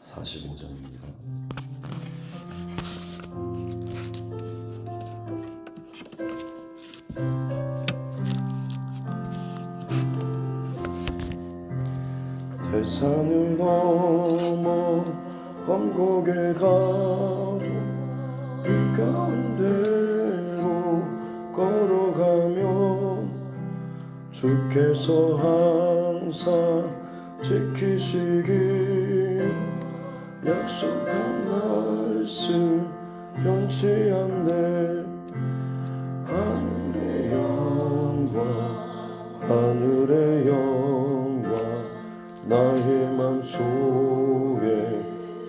45장입니다. 대산을 넘어 험곡에 가도 이 가운데로 걸어가면 주께서 항상 지키시길 약속한 말씀 변치 않네. 하늘의 영광 하늘의 영광 나의 맘속에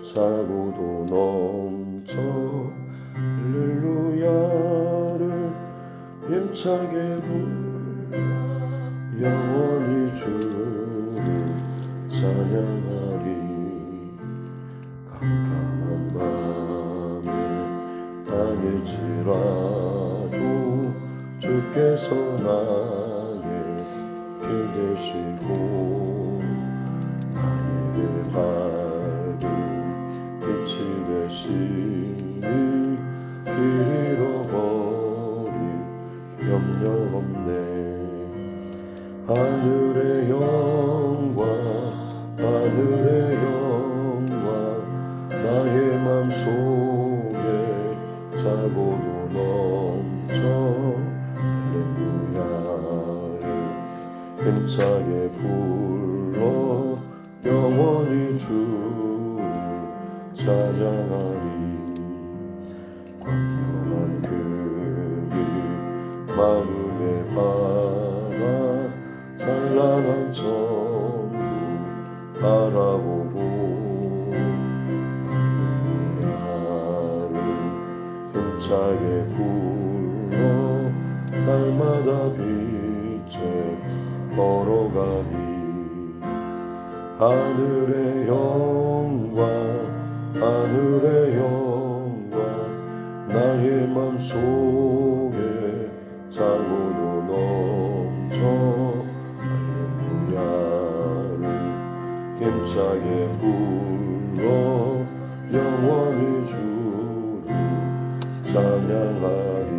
차고도 넘쳐 할렐루야를 힘차게 불러 영원히 주를 찬양하리. 깜깜한 밤에 다닐지라도 주께서 나의 길 되시고 나에게 밝은 빛이 되시니 길 잃어버릴 염려 없네. 하늘의 영광 하늘의 영광 나의 맘속에 차고도 넘쳐 할렐루야를 힘차게 불러 영원히 주를 찬양하리. 광명한 그리 마음의 바다 찬란한 천국 바라보고 할렐루야를 힘차게 불러 날마다 빛에 걸어가리. 하늘의 영광 하늘의 영광 나의 맘속에 차고도 넘쳐 할렐루야를 힘차게 불러 영원히 주를 찬양하리.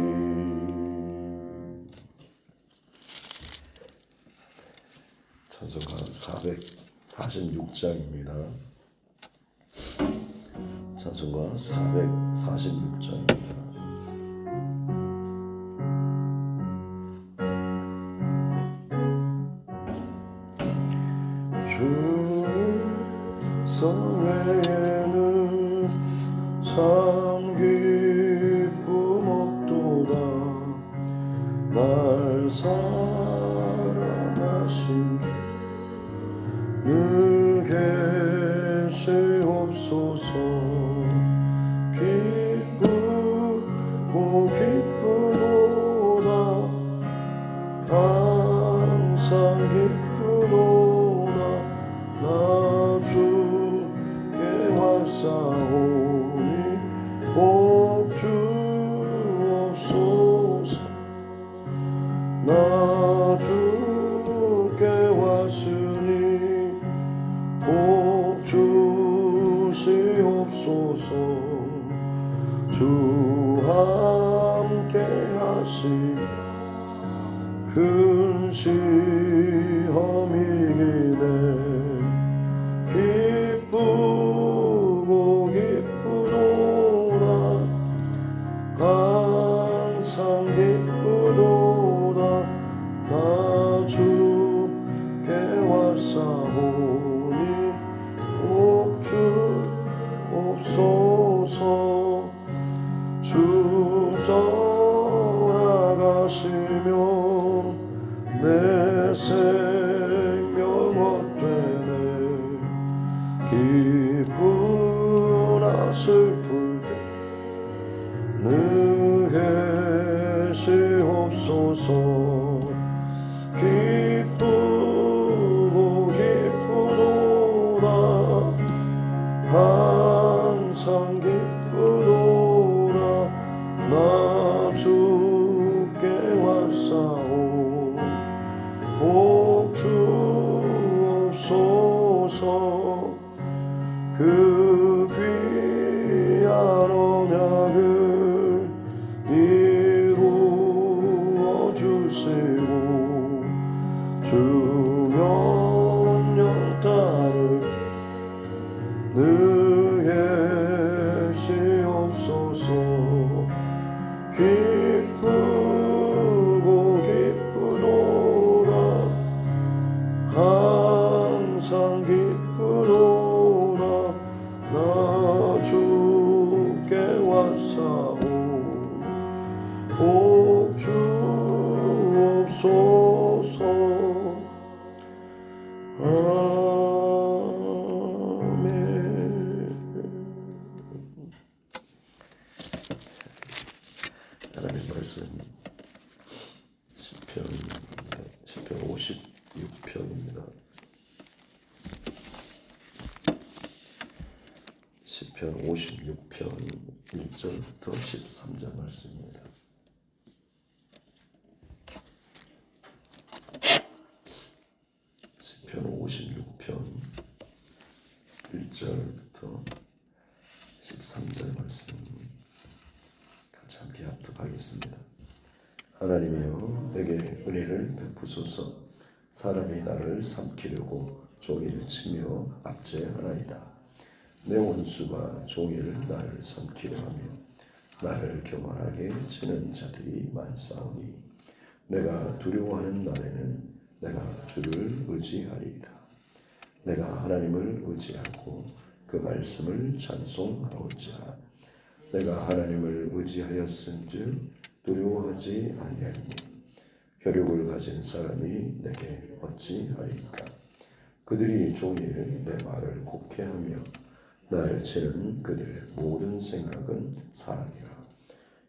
찬송가 446장입니다. 찬송가 446장입니다. 주 성외에는 참 기쁨 없도다. 날 사랑하신 주 늘 계시옵소서. 기쁘고 기쁘도다 항상 기쁘도다. 나 주께 왔사오니 복 주옵소서. 나 주께 왔으니 복 주시옵소서. 주 함께 하심 큰 시험이기네. 기쁘고 기쁘도다 항상 기쁘도다. 나 주께 왔사오니 복 주옵소서. 주 떠나가시면 내 생명 헛되네. 기쁘나 슬플 때 늘 계시옵소서. 기쁘고 기쁘도다 항상 기쁘도다. 나 주께 왔사오 복 주옵소서. 그 주 명령 따를 늘 계시옵소서. 기쁘고 기쁘도다 항상 기쁘도다 나 주께 왔사오. 복 주옵소서. 아멘. 하나님 말씀 시편 56편입니다. 시편 56편 1절부터 13절 말씀입니다. 시편 56편 1절부터 13절 말씀 같이 함께 합독하겠습니다. 하나님이여 내게 은혜를 베푸소서. 사람이 나를 삼키려고 종일 치며 압제하나이다. 내 원수가 종일 나를 삼키려 하며 나를 교만하게 치는 자들이 많사오니 내가 두려워하는 날에는 내가 주를 의지하리이다. 내가 하나님을 의지하고 그 말씀을 찬송하오자. 내가 하나님을 의지하였은즉 두려워하지 아니하리니 혈육을 가진 사람이 내게 어찌하리까. 그들이 종일 내 말을 곡해하며 나를 치는 그들의 모든 생각은 사랑이라.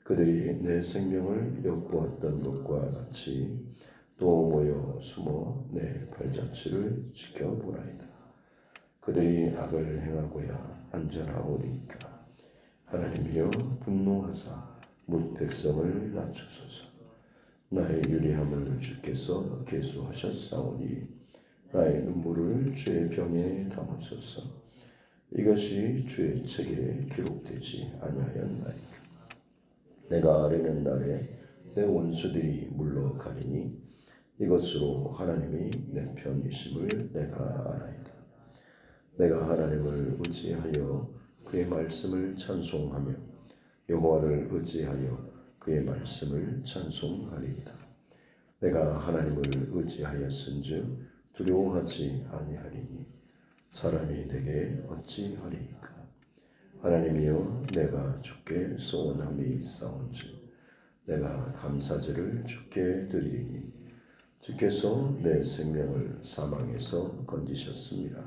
그들이 내 생명을 엿보았던 것과 같이 또 모여 숨어 내 발자취를 지켜보나이다. 그들이 악을 행하고야 안전하오니까. 하나님이여 분노하사 뭇 백성을 낮추소서. 나의 유리함을 주께서 계수하셨사오니 나의 눈물을 주의 병에 담으소서. 이것이 주의 책에 기록되지 아니하였나이까. 내가 아뢰는 날에 내 원수들이 물러가리니 이것으로 하나님이 내 편이심을 내가 알아이다. 내가 하나님을 의지하여 그의 말씀을 찬송하며 여호와를 의지하여 그의 말씀을 찬송하리이다. 내가 하나님을 의지하였은즉 두려워하지 아니하리니 사람이 내게 어찌하리이까. 하나님이여 내가 주께 소원함이 있사온즉 내가 감사제를 주께 드리리니 주께서 내 생명을 사망에서 건지셨습니다.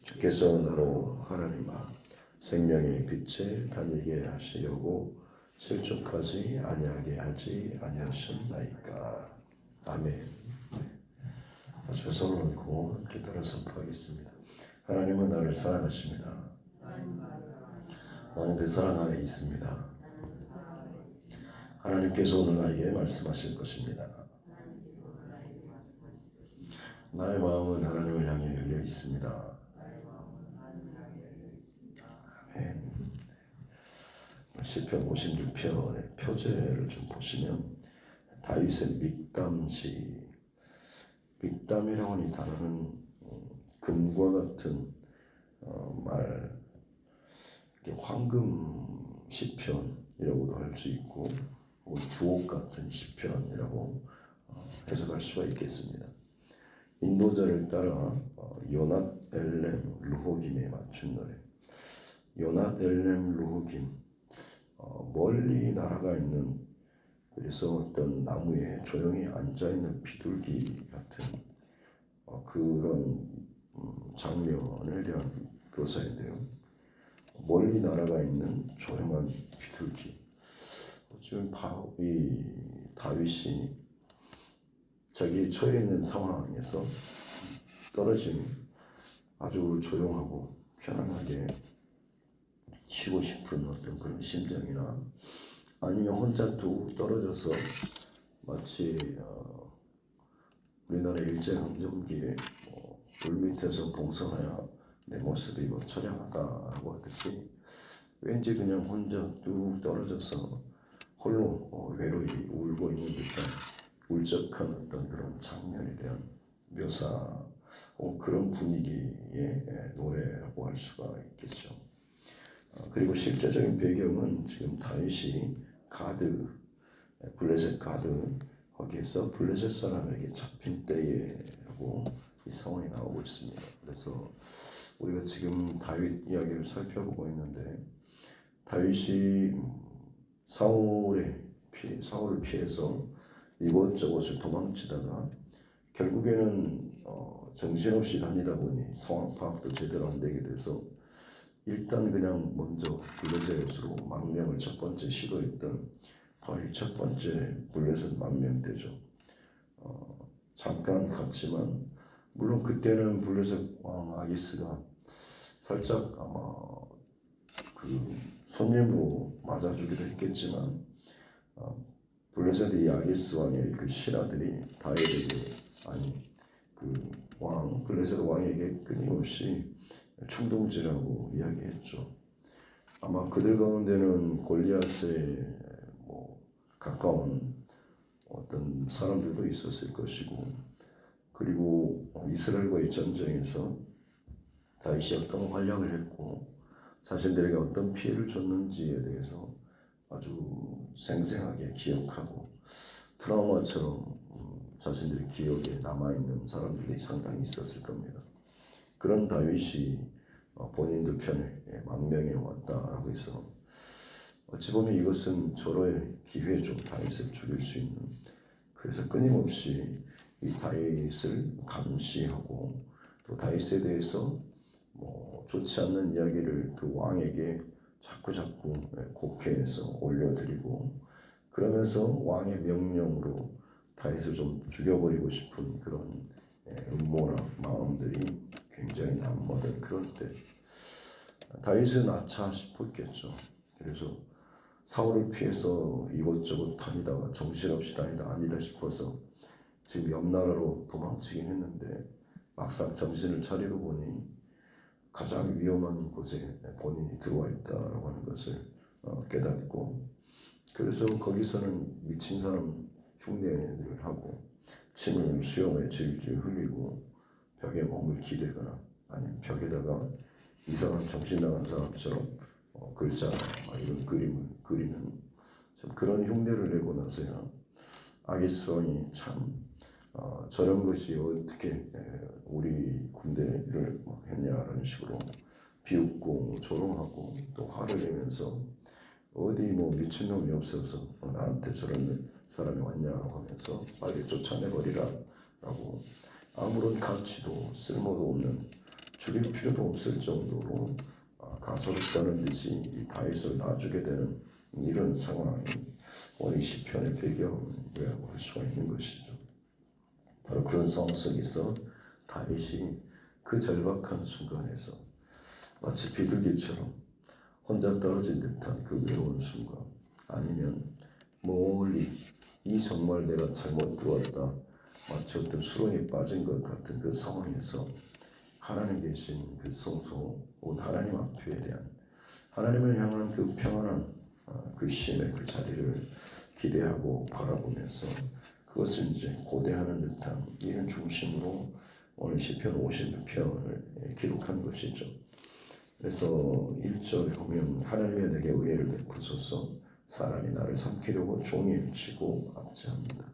주께서 나로 하나님 앞 생명의 빛에 다니게 하시려고 실족하지 아니하게 하지 아니하셨나이까. 아멘. 다시 손을 얹고 함께 따라 선포하겠습니다. 하나님은 나를 사랑하십니다. 나는 그 사랑 안에 있습니다. 하나님께서 오늘 나에게 말씀하실 것입니다. 나의 마음은 하나님을 향해 열려 있습니다. 아멘. 시편 56편의 표제를 좀 보시면 다윗의 믹담시, 믹담이라고 하는 이 단어는 금과 같은 말, 황금 시편이라고도 할 수 있고 주옥 같은 시편이라고 해석할 수가 있겠습니다. 인도자를 따라 요낫 엘렘 루호김에 맞춘 노래. 요낫 엘렘 루호김, 멀리 날아가 있는, 그래서 어떤 나무에 조용히 앉아있는 비둘기 같은 그런 장면을 대한 묘사인데요. 멀리 날아가 있는 조용한 비둘기. 지금 이 다윗이 자기 처해 있는 상황에서 떨어진 아주 조용하고 편안하게 쉬고 싶은 어떤 그런 심정이나 아니면 혼자 뚝 떨어져서 마치 우리나라 일제강점기에 물밑에서 봉선하여 내 모습이 뭐 처량하다라고 하듯이 왠지 그냥 혼자 뚝 떨어져서 홀로 외로이 울고 있는 듯한 울적한 어떤 그런 장면에 대한 묘사 그런 분위기의 노래라고 할 수가 있겠죠. 그리고 실제적인 배경은 지금 다윗이 가드, 블레셋 가드 거기에서 블레셋 사람에게 잡힌 때라고 이 상황이 나오고 있습니다. 그래서 우리가 지금 다윗 이야기를 살펴보고 있는데 다윗이 사울을 피해서 이곳저곳을 도망치다가 결국에는 정신없이 다니다 보니 상황 파악도 제대로 안 되게 돼서 일단 그냥 먼저 블레셋으로 망명을 첫 번째 시도했던 바로 첫 번째 블레셋 망명 때죠. 잠깐 갔지만 물론 그때는 블레셋 왕 아기스가 살짝 아마 그 손님으로 맞아주기도 했겠지만 블레셋의 이 아기스 왕의 그 신하들이 다윗에게 그 왕 블레셋 왕에게 끊임없이 충동질하고 이야기했죠. 아마 그들 가운데는 골리앗에 가까운 어떤 사람들도 있었을 것이고, 그리고 이스라엘과의 전쟁에서 다윗이 어떤 활약을 했고 자신들에게 어떤 피해를 줬는지에 대해서 아주 생생하게 기억하고 트라우마처럼 자신들의 기억에 남아있는 사람들이 상당히 있었을 겁니다. 그런 다윗이 본인들 편에 망명해 왔다라고 해서 어찌 보면 이것은 절호의 기회죠. 다윗을 죽일 수 있는. 그래서 끊임없이 이 다윗을 감시하고 또 다윗에 대해서 좋지 않는 이야기를 그 왕에게 자꾸 곡해해서 올려드리고, 그러면서 왕의 명령으로 다윗을 좀 죽여버리고 싶은 그런 음모나 마음들이 굉장히 남모든 그런 때 다윗은 아차 싶었겠죠. 그래서 사울을 피해서 이곳저곳 다니다가 정신없이 다니다 아니다 싶어서 지금 옆 나라로 도망치긴 했는데 막상 정신을 차리고 보니 가장 위험한 곳에 본인이 들어와 있다라고 하는 것을 깨닫고, 그래서 거기서는 미친 사람 흉내를 하고 침을 수염에 질질 흘리고 벽에 몸을 기대거나 아니면 벽에다가 이상한 정신 나간 사람처럼 글자 이런 그림을 그리는 참 그런 흉내를 내고 나서야 아기스 왕이 참 저런 것이 어떻게 우리 군대를 했냐라는 식으로 비웃고 조롱하고 또 화를 내면서 어디 미친놈이 없어서 나한테 저런 사람이 왔냐고 하면서 빨리 쫓아내버리라 라고 아무런 가치도 쓸모도 없는, 죽일 필요도 없을 정도로 가소롭다는 듯이 다윗을 놔주게 되는 이런 상황이 오늘 시편의 배경이라고 할 수가 있는 것이죠. 바로 그런 상황 속에서 다윗이 그 절박한 순간에서 마치 비둘기처럼 혼자 떨어진 듯한 그 외로운 순간, 아니면 멀리 이 정말 내가 잘못 들어왔다 마치 어떤 수렁에 빠진 것 같은 그 상황에서 하나님 계신 그 성소온 하나님 앞에 대한 하나님을 향한 그 평안한 그 심의 그 자리를 기대하고 바라보면서 그것을 이제 고대하는 듯한 이런 중심으로 오늘 시편 56편을 기록한 것이죠. 그래서 1절에 보면 하나님이 내게 의를 베푸소서, 사람이 나를 삼키려고 종일 치고 압제합니다.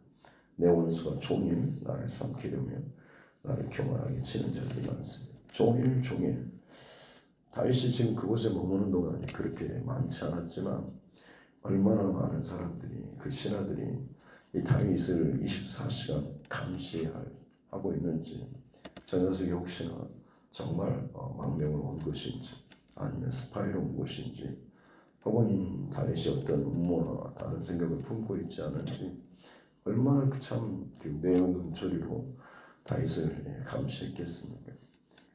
내 원수가 종일 나를 삼키려면 나를 교만하게 치는 자들이 많습니다. 종일 다윗이 지금 그곳에 머무는 동안이 그렇게 많지 않았지만 얼마나 많은 사람들이 그 신하들이 이 다윗을 24시간 감시하고 있는지, 저 녀석이 혹시나 정말 망명으로 온 것인지 아니면 스파이로 온 것인지 혹은 다윗이 어떤 음모나 다른 생각을 품고 있지 않은지 얼마나 참 매운 눈초리로 다윗을 감시했겠습니까?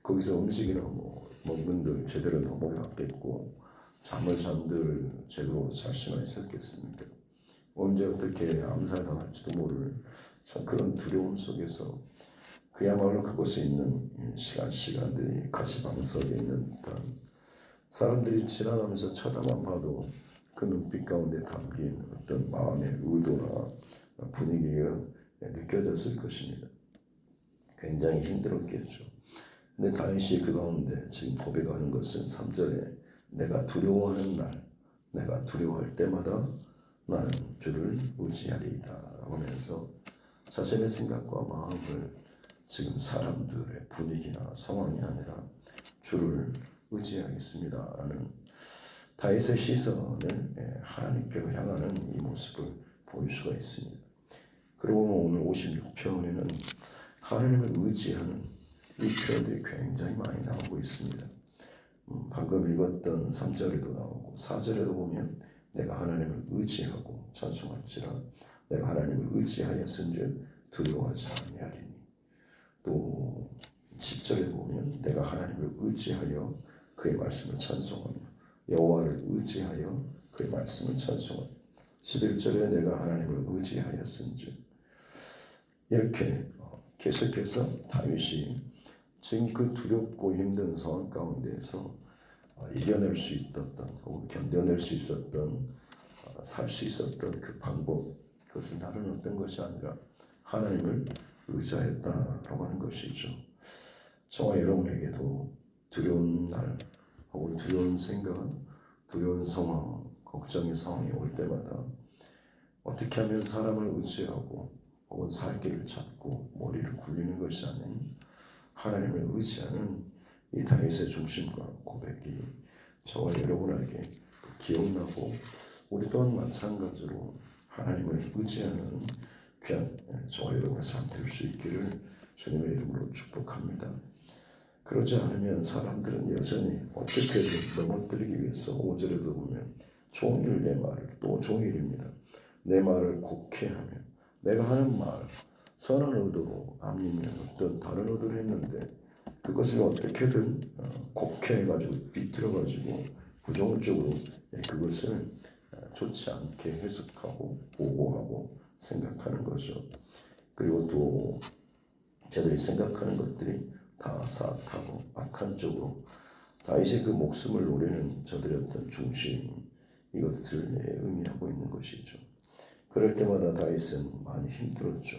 거기서 음식이나 먹은들 제대로 넘어갔겠고 잠을 잠들 제대로 잘 수가 있었겠습니까? 언제 어떻게 암살당할지도 모를 참 그런 두려움 속에서 그야말로 그곳에 있는 시간들이 가시방석에 있는 듯한, 사람들이 지나가면서 쳐다만 봐도 그 눈빛 가운데 담긴 어떤 마음의 의도나 분위기가 느껴졌을 것입니다. 굉장히 힘들었겠죠. 근데 다윗이 그 가운데 지금 고백하는 것은 3절에 내가 두려워하는 날, 내가 두려워할 때마다 나는 주를 의지하리이다 라고 하면서 자신의 생각과 마음을 지금 사람들의 분위기나 상황이 아니라 주를 의지하겠습니다 라는 다윗의 시선을 하나님께로 향하는 이 모습을 볼 수가 있습니다. 그리고 오늘 56편에는 하나님을 의지하는 이 표현들이 굉장히 많이 나오고 있습니다. 방금 읽었던 3절에도 나오고 4절에도 보면 내가 하나님을 의지하고 찬송할지라 내가 하나님을 의지하였은즉 두려워하지 아니하리니 또 10절에 보면 내가 하나님을 의지하여 그의 말씀을 찬송하며 여호와를 의지하여 그의 말씀을 찬송하며 11절에 내가 하나님을 의지하였은즉 이렇게 계속해서 다윗이 지금 그 두렵고 힘든 상황 가운데에서 이겨낼 수 있었던 혹은 견뎌낼 수 있었던 살 수 있었던 그 방법 그것은 다른 어떤 것이 아니라 하나님을 의지하였다라고 하는 것이죠. 저와 여러분에게도 두려운 날 혹은 두려운 생각, 두려운 상황, 걱정의 상황이 올 때마다 어떻게 하면 사람을 의지하고 혹은 살 길을 찾고 머리를 굴리는 것이 아닌 하나님을 의지하는 이 다윗의 중심과 고백이 저와 여러분에게 기억나고 우리 또한 마찬가지로 하나님을 의지하는 귀한 저와 여러분의 삶 될 수 있기를 주님의 이름으로 축복합니다. 그러지 않으면 사람들은 여전히 어떻게든 넘어뜨리기 위해서 5절에도 보면 종일 내 말을 또 종일입니다. 내 말을 곡해하며 내가 하는 말 선한 의도로 아니면 어떤 다른 의도로 했는데 그것을 어떻게든 곡해해가지고 비틀어가지고 부정적으로 그것을 좋지 않게 해석하고 보고하고 생각하는 거죠. 그리고 또 저들이 생각하는 것들이 다 사악하고 악한 쪽으로 다윗의 그 목숨을 노리는 저들의 어떤 중심 이것을 의미하고 있는 것이죠. 그럴 때마다 다윗은 많이 힘들었죠.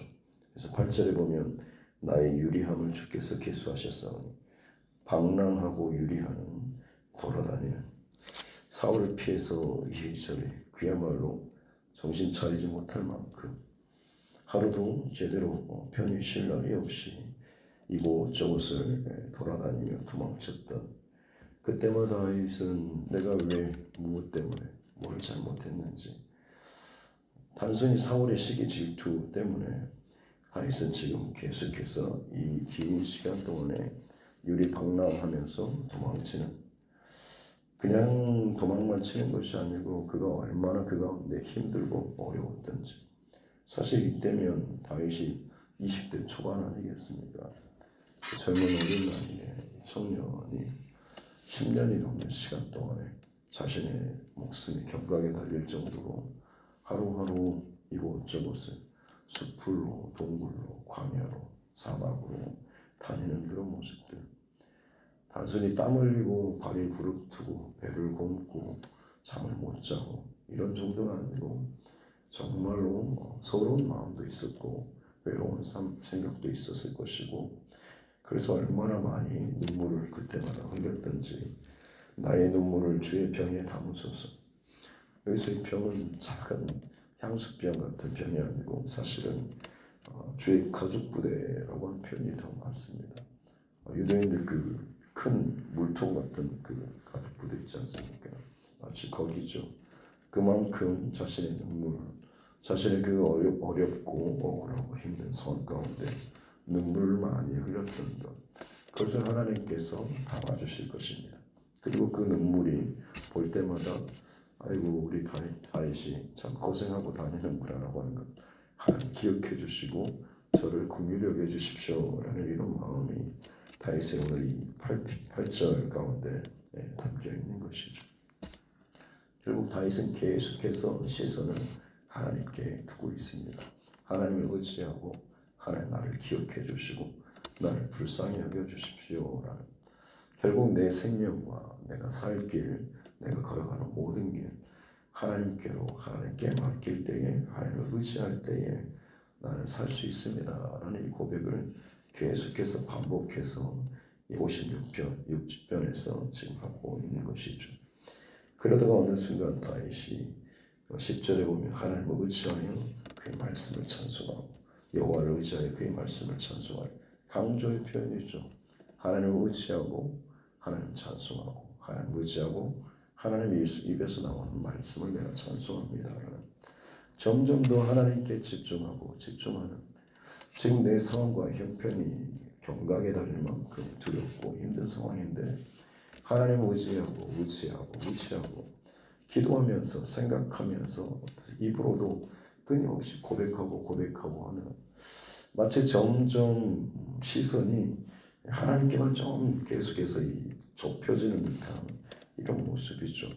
그래서 8절에 보면 나의 유리함을 주께서 계수하셨사오니 방랑하고 유리하는 돌아다니는 사울을 피해서 이리저리 그야말로 정신 차리지 못할 만큼 하루도 제대로 편히 쉴 날이 없이 이곳저곳을 돌아다니며 도망쳤던 그때마다 다윗은 내가 왜 무엇 때문에 뭘 잘못했는지 단순히 사울의 시기 질투 때문에 다윗은 지금 계속해서 이 긴 시간 동안에 유리방랑하면서 도망치는 그냥 도망만 치는 것이 아니고 그가 얼마나 그 가운데 힘들고 어려웠던지 사실 이때면 다윗이 20대 초반 아니겠습니까? 젊은 어린 나이에 청년이 10년이 넘는 시간 동안에 자신의 목숨이 격하게 달릴 정도로 하루하루 이곳저곳을 숲으로 동굴로 광야로 사막으로 다니는 그런 모습들 단순히 땀 흘리고 발이 부르트고 배를 곪고 잠을 못 자고 이런 정도가 아니고 정말로 서러운 마음도 있었고 외로운 생각도 있었을 것이고 그래서 얼마나 많이 눈물을 그때마다 흘렸던지 나의 눈물을 주의 병에 담으소서. 여기서 이 병은 작은 향수병 같은 병이 아니고 사실은 주의 가죽부대라고 하는 표현이 더 많습니다. 유대인들 그 큰 물통 같은 그 가죽부대 있지 않습니까? 마치 거기죠. 그만큼 자신의 눈물, 자신의 그 어렵고 억울하고 힘든 상황 가운데 눈물을 많이 흘렸던 것, 그것을 하나님께서 담아주실 것입니다. 그리고 그 눈물이 볼 때마다 아이고 우리 다윗이 참 고생하고 다니는구나라고 하는 것 하나님 기억해 주시고 저를 긍휼히 여겨 주십시오라는 이런 마음이 다윗의 오늘 이 8절 가운데 담겨 있는 것이죠. 결국 다윗은 계속해서 시선을 하나님께 두고 있습니다. 하나님을 의지하고 하나님 나를 기억해 주시고 나를 불쌍히 여겨 주십시오라는 결국 내 생명과 내가 살 길, 내가 걸어가는 모든 길 하나님께로 하나님께 맡길 때에 하나님을 의지할 때에 나는 살 수 있습니다 라는 이 고백을 계속해서 반복해서 이 56편, 60편에서 지금 하고 있는 것이죠. 그러다가 어느 순간 다윗이 10절에 보면 하나님을 의지하여 그의 말씀을 찬송하고 여호와를 의지하여 그의 말씀을 찬송할 강조의 표현이죠. 하나님을 의지하고 하나님 찬송하고 하나님 의지하고 하나님 입에서 나오는 말씀을 내가 찬송합니다. 점점 더 하나님께 집중하고 집중하는 지금 내 상황과 형편이 경각에 달릴 만큼 두렵고 힘든 상황인데 하나님을 의지하고 기도하면서 생각하면서 입으로도 끊임없이 고백하고 하는 마치 점점 시선이 하나님께만 좀 계속해서 좁혀지는 듯한 이런 모습이죠.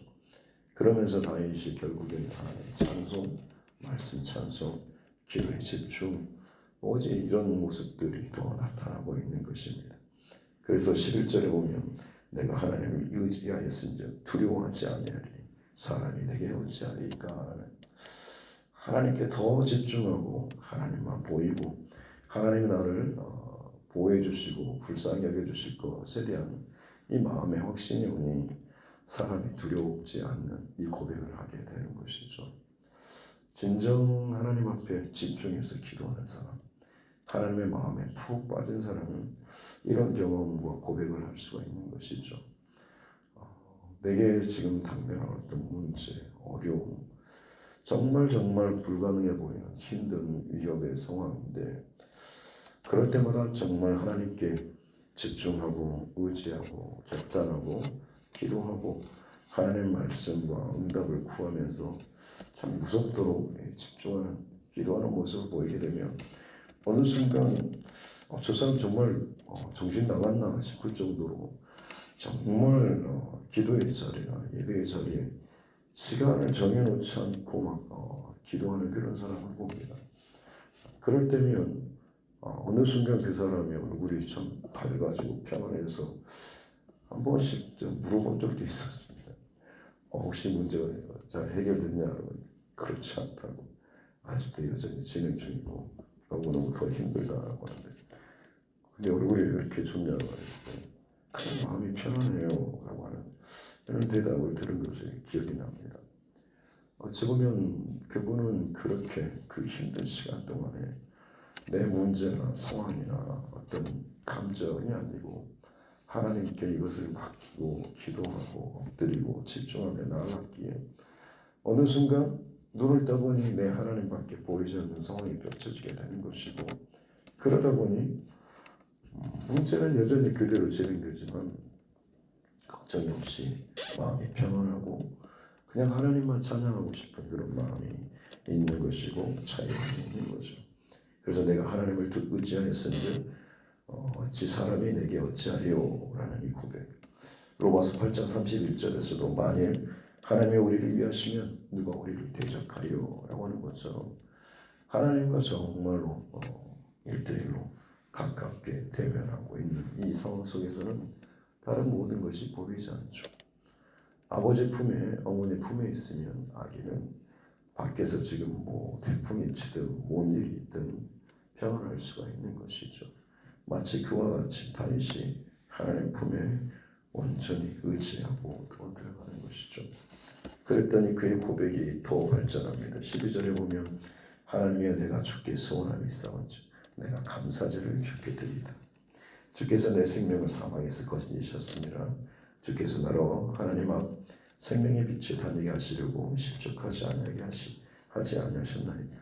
그러면서 다윗이 결국엔 하나님 찬송, 말씀 찬송, 기도에 집중 오직 이런 모습들이 더 나타나고 있는 것입니다. 그래서 11절에 보면 내가 하나님을 의지하였은즉 두려워하지 아니하리니 사람이 내게 어찌하리까. 하나님께 더 집중하고 하나님만 보이고 하나님이 나를 보호해 주시고 불쌍히 여겨주실 것에 대한 이 마음의 확신이 오니 사람이 두려워하지 않는 이 고백을 하게 되는 것이죠. 진정 하나님 앞에 집중해서 기도하는 사람, 하나님의 마음에 푹 빠진 사람은 이런 경험과 고백을 할 수가 있는 것이죠. 내게 지금 당면한 어떤 문제, 어려움, 정말 불가능해 보이는 힘든 위협의 상황인데 그럴 때마다 정말 하나님께 집중하고 의지하고 결단하고 기도하고 하나님의 말씀과 응답을 구하면서 참 무섭도록 집중하는 기도하는 모습을 보이게 되면 어느 순간 저 사람 정말 정신 나갔나 싶을 정도로 정말 기도의 자리나 예배의 자리에 시간을 정해놓지 않고 막 기도하는 그런 사람을 봅니다. 그럴 때면 어느 순간 그 사람의 얼굴이 참 밝아지고 평안해서 한 번씩 좀 물어본 적도 있었습니다. 혹시 문제가 잘 해결됐냐? 그렇지 않다고 아직도 여전히 진행 중이고 너무 더 힘들다라고 하는데 근데 얼굴이 왜 이렇게 좋냐고 하는데 그냥 마음이 편안해요 라고 하는 이런 대답을 들은 것이 기억이 납니다. 어찌 보면 그분은 그렇게 그 힘든 시간 동안에 내 문제나 상황이나 어떤 감정이 아니고 하나님께 이것을 맡기고 기도하고 엎드리고 집중하며 나아갔기에 어느 순간 눈을 떠보니 내 하나님밖에 보이지 않는 상황이 펼쳐지게 되는 것이고 그러다 보니 문제는 여전히 그대로 진행되지만 걱정이 없이 마음이 평안하고 그냥 하나님만 찬양하고 싶은 그런 마음이 있는 것이고 차이가 있는 거죠. 그래서 내가 하나님을 의지하였으니 어찌 사람이 내게 어찌하리요 라는 이 고백. 로마서 8장 31절에서도 만일 하나님이 우리를 위하시면 누가 우리를 대적하리요 라고 하는 것처럼 하나님과 정말로 1대1로 가깝게 대면하고 있는 이 상황 속에서는 다른 모든 것이 보이지 않죠. 아버지 품에 어머니 품에 있으면 아기는 밖에서 지금 뭐 태풍이 치든 뭔 일이 있든 평안할 수가 있는 것이죠. 마치 그와 같이 다윗이 하나님 품에 온전히 의지하고 더 들어가는 것이죠. 그랬더니 그의 고백이 더 발전합니다. 12절에 보면 하나님이여 내가 주께 소원함이 있사온즉 내가 감사제를 주께 드리다. 주께서 내 생명을 사망에서 거스리셨습니다. 주께서 나로 하나님 앞 생명의 빛에 다니게 하시려고 실족하지 하지 아니하셨나이까.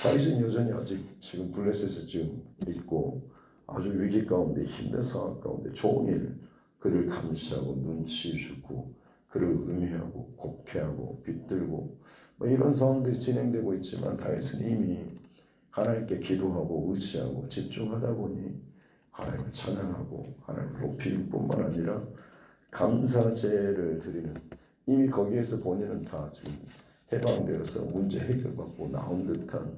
다윗은 여전히 아직 지금 블레셋에 지금 있고 아주 위기 가운데 힘든 상황 가운데 종일 그를 감시하고 눈치 주고 그를 음해하고 곡해하고 빗들고 뭐 이런 상황들이 진행되고 있지만 다윗은 이미 하나님께 기도하고 의지하고 집중하다 보니 하나님을 찬양하고 하나님을 높일 뿐만 아니라 감사제를 드리는 이미 거기에서 본인은 다 지금 해방되어서 문제 해결받고 나온 듯한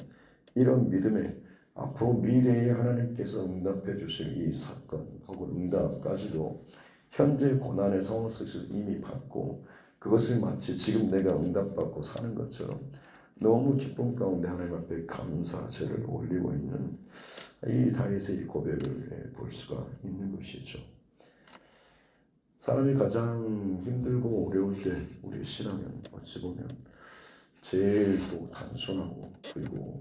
이런 믿음에 앞으로 미래에 하나님께서 응답해 주실 이 사건 혹은 응답까지도 현재 고난의 상황 속에서 이미 받고 그것을 마치 지금 내가 응답받고 사는 것처럼 너무 기쁨 가운데 하나님 앞에 감사제를 올리고 있는 이 다윗의 이 고백을 볼 수가 있는 것이죠. 사람이 가장 힘들고 어려울 때 우리의 신앙은 어찌 보면 제일 또 단순하고 그리고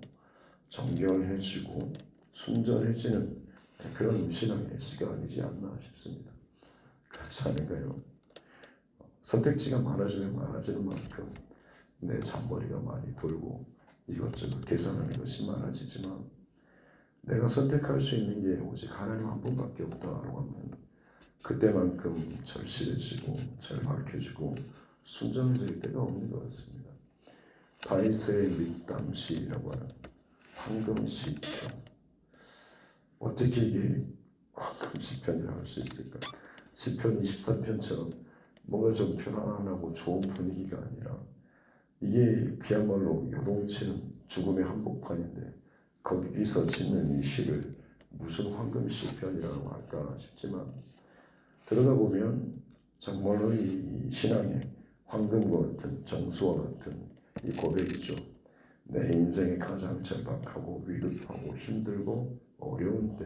정결해지고 순전해지는 그런 신앙의 시간이지 않나 싶습니다. 그렇지 않을까요? 선택지가 많아지면 많아지는 만큼 내 잔머리가 많이 돌고 이것저것 계산하는 것이 많아지지만 내가 선택할 수 있는 게 오직 하나님 한 분밖에 없다라고 하면 그때만큼 절실해지고 절박해지고 순전해질 때가 없는 것 같습니다. 다윗의 밑담시라고 하는 황금 시편, 어떻게 이게 황금 시편이라고 할 수 있을까? 시편 23편처럼 뭔가 좀 편안하고 좋은 분위기가 아니라 이게 그야말로 요동치는 죽음의 한복판인데 거기서 짓는 이 시를 무슨 황금 시편이라고 할까 싶지만 들어가 보면 정말로 이 신앙의 황금과 같은 정수와 같은 이 고백이죠. 내 인생에 가장 절박하고 위급하고 힘들고 어려운 때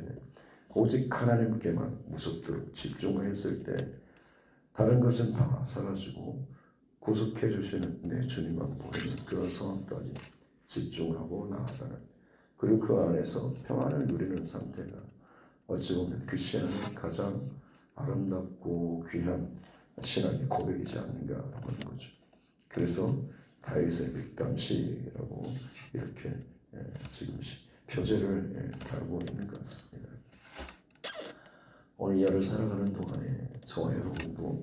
오직 하나님께만 무섭도록 집중했을 때 다른 것은 다 사라지고 구속해 주시는 내 주님만 보이는 그런 상황까지 집중하고 나아가는, 그리고 그 안에서 평안을 누리는 상태가 어찌 보면 그 신앙의 가장 아름답고 귀한 신앙의 고백이지 않는가라고 하는 거죠. 그래서 다윗의 밑담시라고 이렇게 지금 표제를 달고 있는 것 같습니다. 오늘 이 하루를 살아가는 동안에 저와 여러분도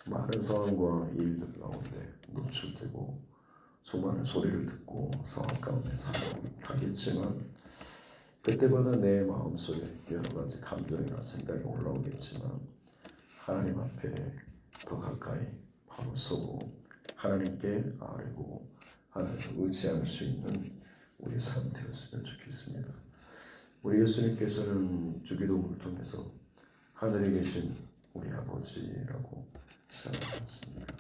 많은 상황과 일들 가운데 노출되고 수많은 소리를 듣고 상황 가운데 살아가겠지만 그때마다 내 마음속에 여러 가지 감정이나 생각이 올라오겠지만 하나님 앞에 더 가까이 바로 서고 하나님께 아뢰고 하나님을 의지할 수 있는 우리 삶 되었으면 좋겠습니다. 우리 예수님께서는 주기도문을 통해서 하늘에 계신 우리 아버지라고 시작하셨습니다.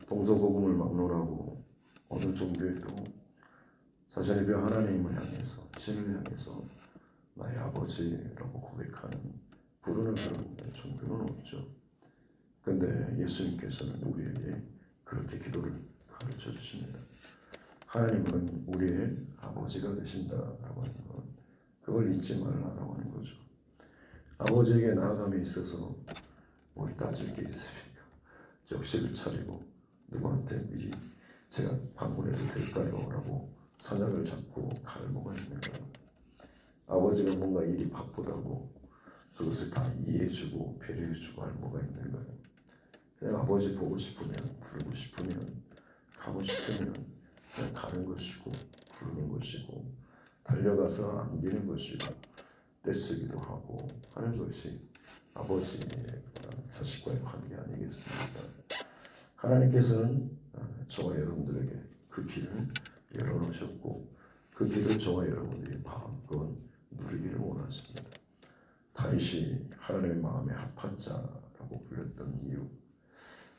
동서고금을 막론하고 어느 종교에도 자신의 그 하나님을 향해서 신을 향해서 나의 아버지라고 고백하는 부르는 그런 종교는 없죠. 근데 예수님께서는 우리에게 그렇게 기도를 가르쳐 주십니다. 하나님은 우리의 아버지가 되신다라고 하는 것, 그걸 잊지 말라라고 하는 거죠. 아버지에게 나아감에 있어서 뭘 따질 게 있습니까? 역시를 차리고 누구한테 미리 제가 방문해도 될까요? 라고 사냥을 잡고 칼을 먹어야 있는가요? 아버지가 뭔가 일이 바쁘다고 그것을 다 이해해주고 배려해주고 할 뭐가 있는가요? 그냥 아버지 보고 싶으면, 부르고 싶으면, 가고 싶으면 그냥 가는 것이고 부르는 것이고 달려가서 안기는 것이고 떼쓰기도 하고 하는 것이 아버지의 자식과의 관계 아니겠습니까? 하나님께서는 저와 여러분들에게 그 길을 열어놓으셨고 그 길을 저와 여러분들이 마음껏 누리기를 원하십니다. 다윗이 하나님의 마음에 합한 자라고 불렸던 이유,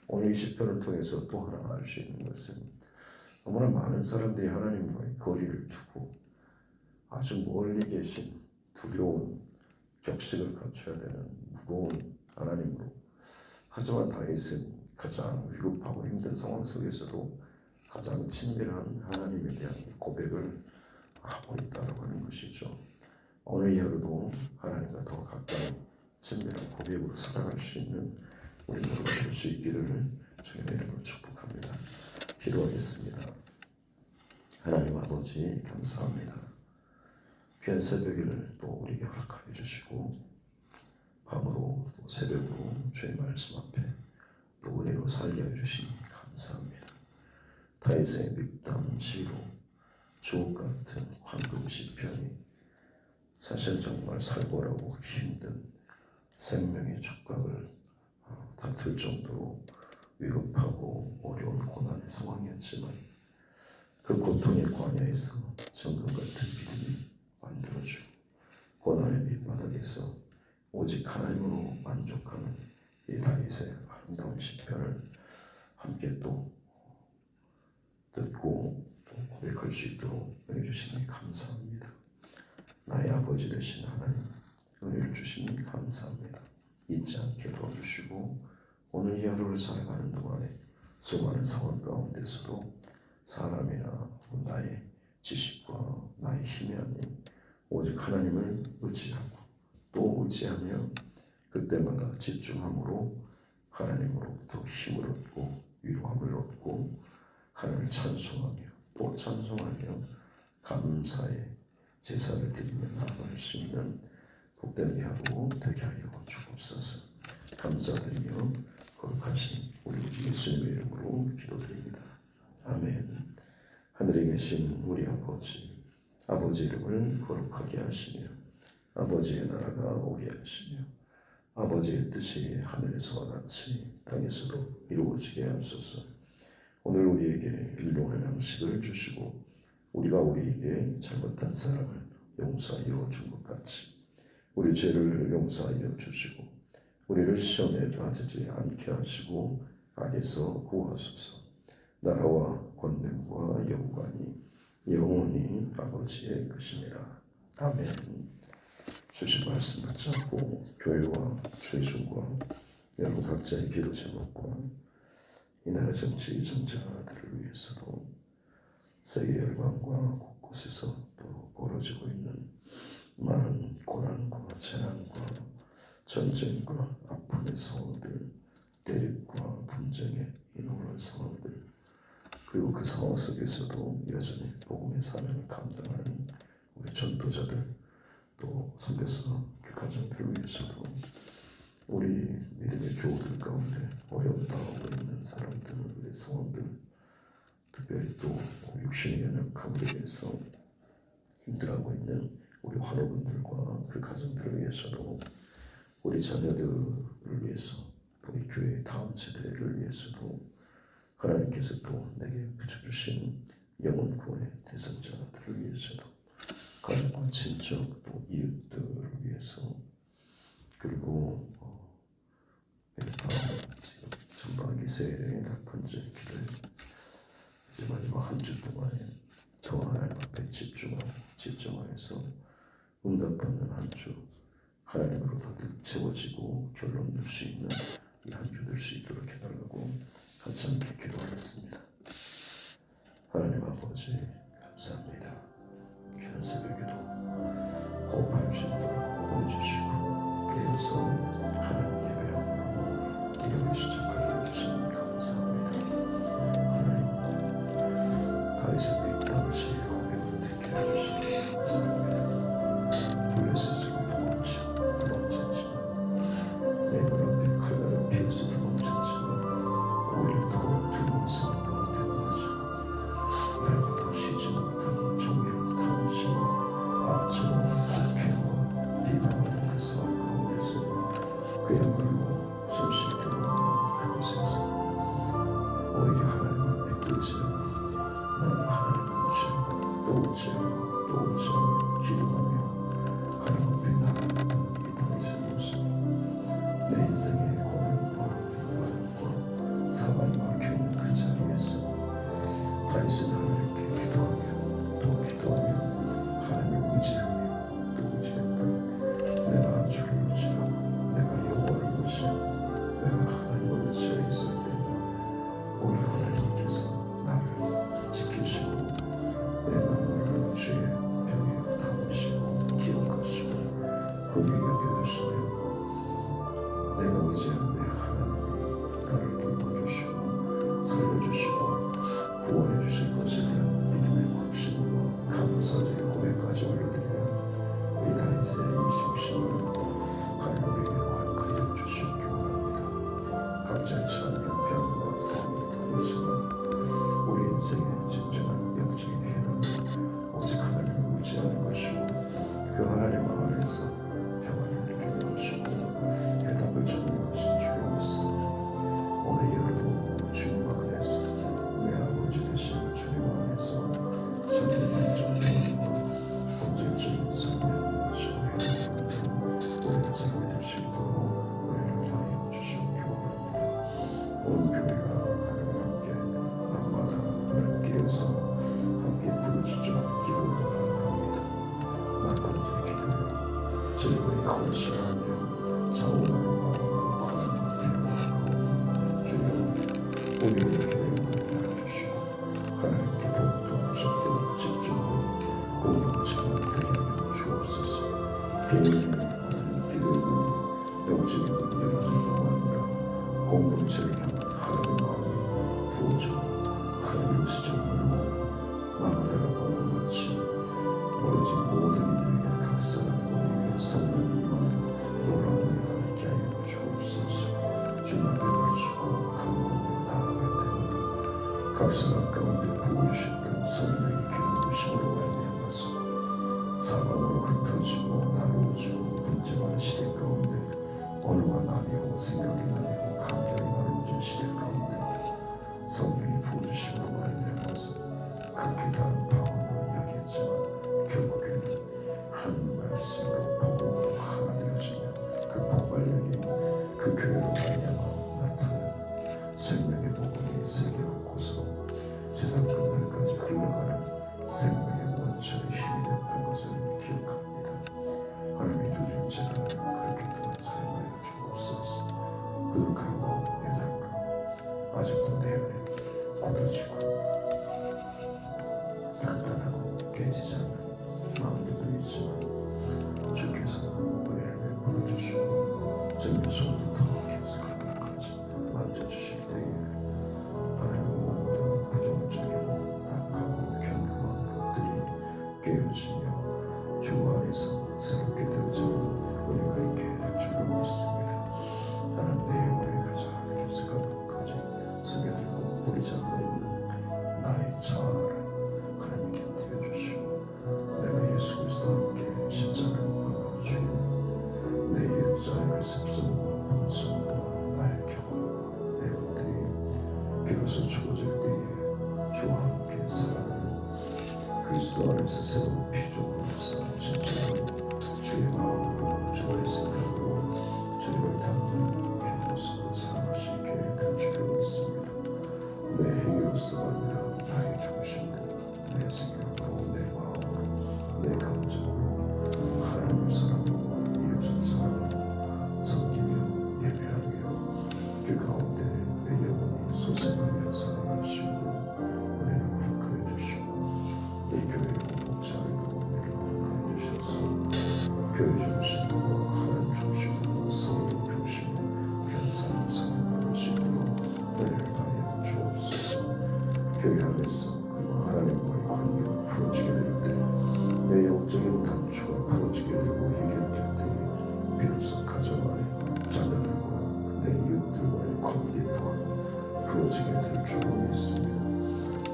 오늘 이 시편을 통해서 또 하나 알 수 있는 것은 너무나 많은 사람들이 하나님과의 거리를 두고 아주 멀리 계신 두려운 격식을 갖춰야 되는 무거운 하나님으로, 하지만 다윗은 가장 위급하고 힘든 상황 속에서도 가장 친밀한 하나님에 대한 고백을 하고 있다고 하는 것이죠. 오늘 이 하루도 하나님과 더 가까이 친밀한 고백으로 살아갈 수 있는 우리 모두가 될 수 있기를 주님의 이름으로 축복합니다. 기도하겠습니다. 하나님 아버지 감사합니다. 귀한 새벽을 또 우리에게 허락하여 주시고 밤으로 또 새벽으로 주의 말씀 앞에 또 은혜로 살게 해주시니 감사합니다. 다윗의 밑담시로 주옥 같은 황금 시편이 사실 정말 살벌하고 힘든 생명의 촉각을 다툴 정도로 위급하고 어려운 고난의 상황이었지만 그 고통의 광야에서 정금 같은 믿음이 만들어주고 고난의 밑바닥에서 오직 하나님으로 만족하는 이 다윗의 아름다운 시편을 함께 또 듣고 또 고백할 수 있도록 해주시니 감사합니다. 나의 아버지 되신 하나님, 은혜를 주시니 감사합니다. 잊지 않게 도와주시고 오늘 이 하루를 살아가는 동안에 수많은 상황 가운데서도 사람이나 나의 지식과 나의 힘이 아닌 오직 하나님을 의지하고 또 의지하며 그때마다 집중함으로 하나님으로부터 힘을 얻고 위로함을 얻고 하나님을 찬송하며 또 찬송하며 감사의 제사를 드리며 나아갈 수 있는 복된 이 하루 되게 하여 주옵소서. 감사드리며 거룩하신 우리 예수님의 이름으로 기도드립니다. 아멘. 하늘에 계신 우리 아버지, 아버지 이름을 거룩하게 하시며 아버지의 나라가 오게 하시며 아버지의 뜻이 하늘에서와 같이 땅에서도 이루어지게 하소서. 오늘 우리에게 일용할 양식을 주시고 우리가 우리에게 잘못한 사람을 용서하여 준 것 같이 우리 죄를 용서하여 주시고 우리를 시험에 빠지지 않게 하시고 악에서 구하소서. 나라와 권능과 영광이 영원히 아버지의 것입니다. 아멘. 주신 말씀 붙잡고 교회와 최순과 여러분 각자의 기도 제목과 이 나라 정치 전자들을 위해서도 세계 열방과 곳곳에서 또 벌어지고 있는 많은 고난과 재난과 전쟁과 아픔의 상황들, 대립과 분쟁의 이노는 상황들, 그리고 그 상황 속에서도 여전히 복음의 사명을 감당하는 우리 전도자들, 또 선교사 그 가정들을 위해서도 우리 믿음의 교우들 가운데 어려움 당하고 있는 사람들을 위해 상황들, 특별히 또 육신의 연약함을 위해서 힘들어하고 있는 우리 환우분들과 그 가정들을 위해서도 우리 자녀들을 위해서 또 이 교회의 다음 세대를 위해서도 하나님께서 또 내게 붙여주신 영혼 구원의 대상자들을 위해서도 가족과 친척 또 이웃들을 위해서 그리고 지금 전방위 세례에 닥은지 기도해 이제 마지막 한 주 동안에 더 하나님 앞에 집중하여서 응답받는 한 주 하나님으로 더욱 채워지고 결론 낼 수 있는 이 한 주 될 수 있도록 해달라고 같이 함께 기도하겠습니다. 하나님 아버지 감사합니다. 귀한 새벽에도 호흡할 수 있도록 은혜 주시고 깨어서 하나님 예배함으로 이름을 시작하게 해주시니 감사합니다. 하나님 다윗의 백 당시의 고백을 택해 주시니 감사합니다. 블레셋으로 도망쳤지만 내 눈앞에 칼날을 피해서 도망쳤지만 오히려 두려운 상황 가운데 빠지고 날마다 쉬지 못하는 종일 탐심과 압제와 국회와 비방하는 그 상황 가운데서 그야말로 숨쉴 틈 없는 그곳에서 오히려 하나님 앞에 의지하고 나는 하나님을 의지하고 또 의지하고 또 의지하며 기도하며 하나님 앞에 나아갔던 이 다윗의 모습, 내 인생의 고난과 빈바닥과 사방이 막혀있는 그 자리에서 다윗은 하나님께 기도하며 또 기도하며 하나님을 의지하며 또 의지했다. 내가 주를 의지하고 내가 여호와를 의지하고 내가 하나님을 의지하여 있을 때 오히려 하나님께서 나를 지키시고 내 눈물을 주의 병에 담으시고 기억하시고 긍휼히 여겨주시며 내가 의지하는 내 하나님이 나를 돌봐주시고 살려주시고 구원해 주실 것에 대한 믿음의 확신과 감사의 고백까지 올려드리며 우리 다윗의 이 심심을 하나님 우리에게 허락하여 주시기 원합니다. 각자의 찬양, 병과 삶이 다르지만 우리 인생의 진정한 영적인 해답은 오직 하나님을 의지하는 것이고 그 하나님 안에서 평안을 누리는 것이고 해답을 찾는 것인 줄로 믿습니다. 오늘 여러분 주님 안에서 내 아버지 되신 주님 안에서 참된 영적 평안과 본질적인 생명 지구해야 하는 우리가 살게 될 수 있도록 은혜를 다하여 주시기 원합니다. 온 교회가 하나님 함께 밤마다 하나님께서 함께 부르짖어 기도로 나아갑니다. 낙헌제 거시하며 자원하는 마음으로 하나님 앞에 나아가오니 주여 우리의 교회를 열어주시고 하나님께 더욱더 무섭고 집중하고 공동체가 되게 하여 주옵소서. 개인의 하나님 기도의 문이 영적인 문이 열어질 뿐만 아니라 공동체를 향한 하나님의 마음이 부어져 하나님의 시정으로 마마다라 보는 같이 모여진 모든 이들에게 각 사람의 머리 위에 성령이 임하는 놀라운 일을 있게 하여 주옵소서. 주님 앞에 부르짖고 간구하며 나아갈 때마다 각 사람 가운데 부어주셨던 성령의 기름 부심으로 말미암아서 사방으로 흩어지고 나누어지고 분쟁하는 시대 가운데 언어가 나뉘고 생각이 나뉘고 감정이 나누어진 시대 가운데 성령이 부어주심으로 말미암아서 각기 다른 방언으로 이야기했지만 결국에는 한 말씀으로 복음으로 하나 되어지며 그 폭발력이 그 교회로 말미암아 나타난 생명의 복음이 세계 곳곳으로 세상 끝날까지 흘러가는 생명의 원천의 힘이 됐던 것을 기억합니다. 하나님의 두중 재단을 그렇게 또한 사용하여 주옵소서. 거룩하고 연약하고 아직도 내 안에 굳어지고 단단하고 깨지지 않는 마음들도 있지만 주께서 우리를 베풀어 주시고 정밀성부터 계속하기까지 만져주실 때에 하나님 모든 부정적이고 악하고 견고한 것들이 깨어지며 주 안에서 새롭게 되어지는 은혜가 있게 될 줄로 믿습니다. 하나님 내 영혼에 가장 깊숙한 것까지 스며들고 뿌리지 않고 있는 나의 자아를 하나님께 드려주시고 내가 예수 그리스도와 함께 십자가를 못 죽이며 내 옛자의 그 습성과 본성과 나의 경험과 내 것들이 비로소 죽어질 때에 주와 함께 살아가는 그리스도 안에서 새로운 피조물로서 진정으로 주의 마음으로 주의 생각으로 주님을 닮는 모습으로 살아갈 수 있게 될 줄로 믿습니다. 내 행위로서가 아니라 나의 중심으로 내 생각으로 내 마음으로 내 감정으로 하나님을 사랑하고 이웃을 사랑하고 섬기며 예배하며 그 가운데 내 영혼이 소생하며 살아갈 수 있는 은혜를 허락하여 주시고 이 교회의 공동체에도 은혜를 허락하여 주셔서 교회 중심으로 하나님 중심으로 성령 중심으로 한 삶을 살아갈 수 있도록 은혜를 다하여 주옵소서. 교회 안에서 그리고 하나님과의 관계가 풀어지게 될 때 내 영적인 단추가 풀어지게 되고 해결될 때에 비로소 가정 안에 자녀들과 내 이웃들과의 관계 또한 풀어지게 될 줄로 믿습니다.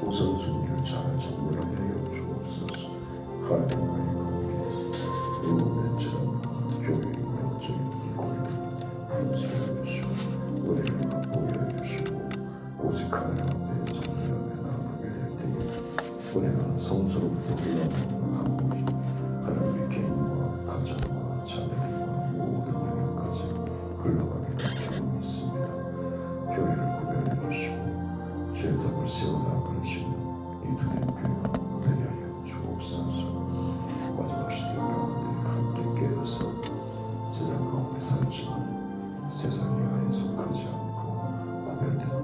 우선순위를 잘 정렬하게 하여 주옵소서. 하나님과의 관계에서 영원된 재단과 교회의 영적인 이 고리를 풀어지게 해주시고 은혜를 맛보게 해주시고 오직 하나님 앞에 정결하게 나아가게 될 때에 은혜가 성소로부터 흘러나오는 감옥이 하나님의 개인과 가정과 자녀들과 모든 영역까지 흘러가게 될 줄로 믿습니다. 교회를 구별해 주시고 주의 답을 세워 나아갈 수 있는 이 두된 교회가 되게 하여 주옵소서. 마지막 시대 가운데 함께 깨어서 세상 가운데 살지만 세상의 아에 속하지 않고 구별된